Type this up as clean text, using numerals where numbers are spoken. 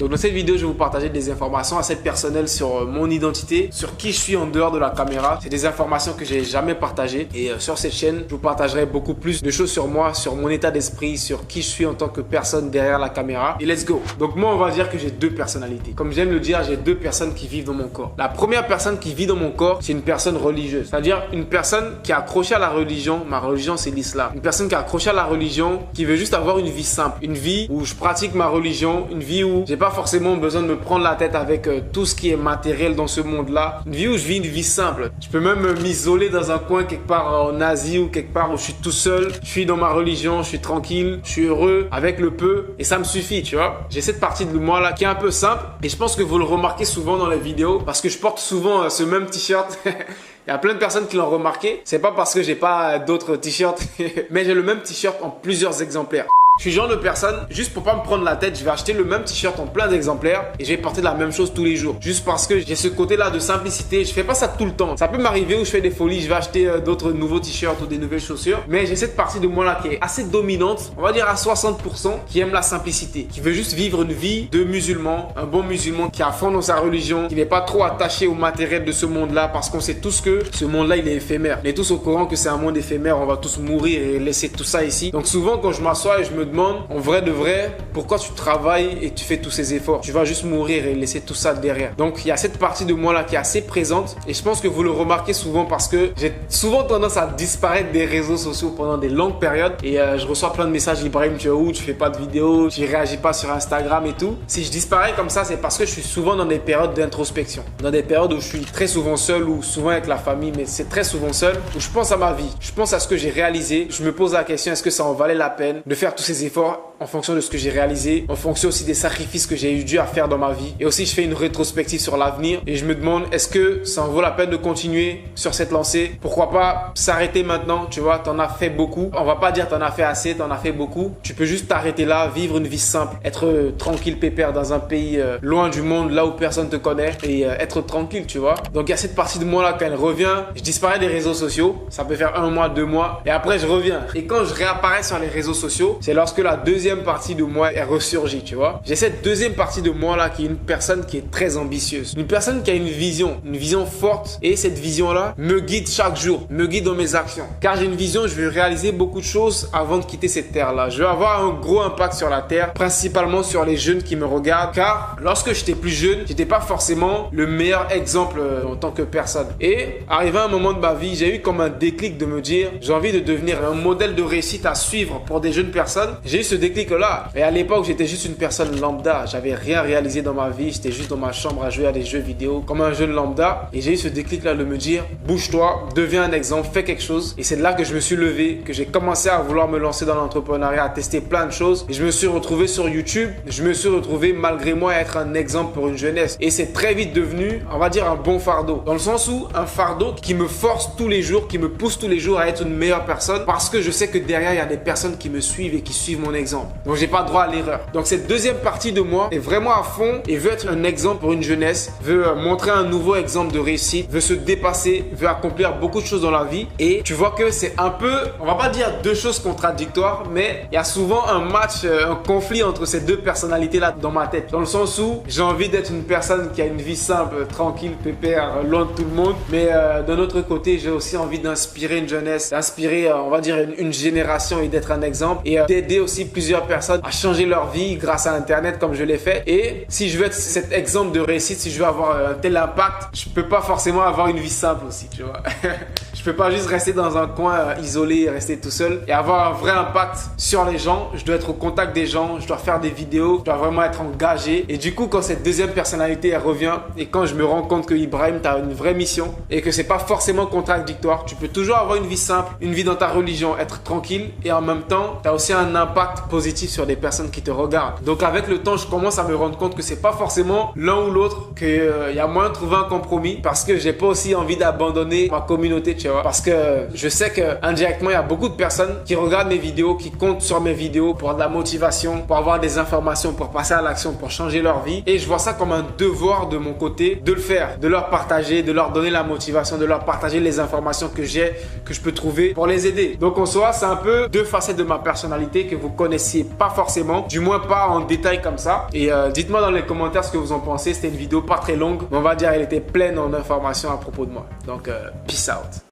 Donc dans cette vidéo, je vais vous partager des informations assez personnelles sur mon identité, sur qui je suis en dehors de la caméra. C'est des informations que j'ai jamais partagées et sur cette chaîne, je vous partagerai beaucoup plus de choses sur moi, sur mon état d'esprit, sur qui je suis en tant que personne derrière la caméra. Et let's go. Donc moi, on va dire que j'ai deux personnalités. Comme j'aime le dire, j'ai deux personnes qui vivent dans mon corps. La première personne qui vit dans mon corps, c'est une personne religieuse. C'est-à-dire une personne qui est accrochée à la religion. Ma religion, c'est l'islam. Une personne qui est accrochée à la religion, qui veut juste avoir une vie simple. Une vie où je pratique ma religion. Une vie où j'ai pas forcément besoin de me prendre la tête avec tout ce qui est matériel dans ce monde-là. Une vie où je vis une vie simple. Je peux même m'isoler dans un coin quelque part en Asie ou quelque part où je suis tout seul. Je suis dans ma religion, je suis tranquille, je suis heureux avec le peu et ça me suffit, tu vois. J'ai cette partie de moi là qui est un peu simple et je pense que vous le remarquez souvent dans les vidéos parce que je porte souvent ce même t-shirt. Il y a plein de personnes qui l'ont remarqué. C'est pas parce que j'ai pas d'autres t-shirts, mais j'ai le même t-shirt en plusieurs exemplaires. Je suis le genre de personne, juste pour pas me prendre la tête, je vais acheter le même t-shirt en plein d'exemplaires et je vais porter la même chose tous les jours. Juste parce que j'ai ce côté-là de simplicité. Je fais pas ça tout le temps. Ça peut m'arriver où je fais des folies, je vais acheter d'autres nouveaux t-shirts ou des nouvelles chaussures. Mais j'ai cette partie de moi là qui est assez dominante, on va dire à 60%, qui aime la simplicité, qui veut juste vivre une vie de musulman, un bon musulman qui est à fond dans sa religion, qui n'est pas trop attaché au matériel de ce monde-là parce qu'on sait tous que ce monde-là il est éphémère. On est tous au courant que c'est un monde éphémère, on va tous mourir et laisser tout ça ici. Donc souvent quand je m'assois et je me demande en vrai de vrai pourquoi tu travailles et tu fais tous ces efforts. Tu vas juste mourir et laisser tout ça derrière. Donc il y a cette partie de moi là qui est assez présente et je pense que vous le remarquez souvent parce que j'ai souvent tendance à disparaître des réseaux sociaux pendant des longues périodes et je reçois plein de messages: Ibrahim, tu es où? Tu fais pas de vidéos, tu réagis pas sur Instagram et tout. Si je disparais comme ça, c'est parce que je suis souvent dans des périodes d'introspection, dans des périodes où je suis très souvent seul ou souvent avec la famille, mais c'est très souvent seul, où je pense à ma vie, je pense à ce que j'ai réalisé, je me pose la question: est-ce que ça en valait la peine de faire tous ces efforts en fonction de ce que j'ai réalisé, en fonction aussi des sacrifices que j'ai eu dû à faire dans ma vie. Et aussi, je fais une rétrospective sur l'avenir et je me demande: est-ce que ça en vaut la peine de continuer sur cette lancée? Pourquoi pas s'arrêter maintenant? Tu vois, t'en as fait beaucoup. On va pas dire t'en as fait assez, t'en as fait beaucoup. Tu peux juste t'arrêter là, vivre une vie simple, être tranquille, pépère dans un pays loin du monde, là où personne te connaît et être tranquille, tu vois. Donc, il y a cette partie de moi là, quand elle revient, je disparais des réseaux sociaux. Ça peut faire 1 mois, 2 mois et après, je reviens. Et quand je réapparais sur les réseaux sociaux, c'est lorsque la deuxième partie de moi est ressurgie, tu vois. J'ai cette deuxième partie de moi là qui est une personne qui est très ambitieuse. Une personne qui a une vision forte et cette vision-là me guide chaque jour, me guide dans mes actions. Car j'ai une vision, je veux réaliser beaucoup de choses avant de quitter cette terre-là. Je veux avoir un gros impact sur la terre, principalement sur les jeunes qui me regardent. Car lorsque j'étais plus jeune, j'étais pas forcément le meilleur exemple en tant que personne. Et arrivé à un moment de ma vie, j'ai eu comme un déclic de me dire: j'ai envie de devenir un modèle de réussite à suivre pour des jeunes personnes. J'ai eu ce déclic-là. Et à l'époque, j'étais juste une personne lambda. J'avais rien réalisé dans ma vie. J'étais juste dans ma chambre à jouer à des jeux vidéo comme un jeune lambda. Et j'ai eu ce déclic-là de me dire: bouge-toi, deviens un exemple, fais quelque chose. Et c'est là que je me suis levé, que j'ai commencé à vouloir me lancer dans l'entrepreneuriat, à tester plein de choses. Et je me suis retrouvé sur YouTube. Je me suis retrouvé malgré moi à être un exemple pour une jeunesse. Et c'est très vite devenu, on va dire, un bon fardeau. Dans le sens où un fardeau qui me force tous les jours, qui me pousse tous les jours à être une meilleure personne parce que je sais que derrière, il y a des personnes qui me suivent et qui suivent mon exemple. Donc, j'ai pas droit à l'erreur. Donc, cette deuxième partie de moi est vraiment à fond et veut être un exemple pour une jeunesse, veut montrer un nouveau exemple de réussite, veut se dépasser, veut accomplir beaucoup de choses dans la vie. Et tu vois que c'est un peu, on va pas dire deux choses contradictoires, mais il y a souvent un match, un conflit entre ces deux personnalités-là dans ma tête. Dans le sens où j'ai envie d'être une personne qui a une vie simple, tranquille, pépère, loin de tout le monde. Mais d'un autre côté, j'ai aussi envie d'inspirer une jeunesse, d'inspirer, on va dire, une génération et d'être un exemple et d'aider aussi plusieurs personnes à changer leur vie grâce à Internet comme je l'ai fait. Et si je veux être cet exemple de réussite, si je veux avoir un tel impact, je peux pas forcément avoir une vie simple aussi, tu vois. Je peux pas juste rester dans un coin isolé, rester tout seul et avoir un vrai impact sur les gens. Je dois être au contact des gens, je dois faire des vidéos, je dois vraiment être engagé. Et du coup, quand cette deuxième personnalité elle revient et quand je me rends compte que Ibrahim, tu as une vraie mission et que c'est pas forcément contradictoire, tu peux toujours avoir une vie simple, une vie dans ta religion, être tranquille et en même temps, tu as aussi un impact positif sur des personnes qui te regardent. Donc avec le temps, je commence à me rendre compte que c'est pas forcément l'un ou l'autre, qu'il y a moyen de trouver un compromis parce que j'ai pas aussi envie d'abandonner ma communauté, tu vois. Parce que je sais que indirectement, il y a beaucoup de personnes qui regardent mes vidéos, qui comptent sur mes vidéos pour de la motivation, pour avoir des informations, pour passer à l'action, pour changer leur vie. Et je vois ça comme un devoir de mon côté de le faire, de leur partager, de leur donner la motivation, de leur partager les informations que j'ai, que je peux trouver pour les aider. Donc en soi, c'est un peu deux facettes de ma personnalité que vous connaissiez pas forcément, du moins pas en détail comme ça. Et dites-moi dans les commentaires ce que vous en pensez. C'était une vidéo pas très longue, mais on va dire elle était pleine en informations à propos de moi. Donc, peace out.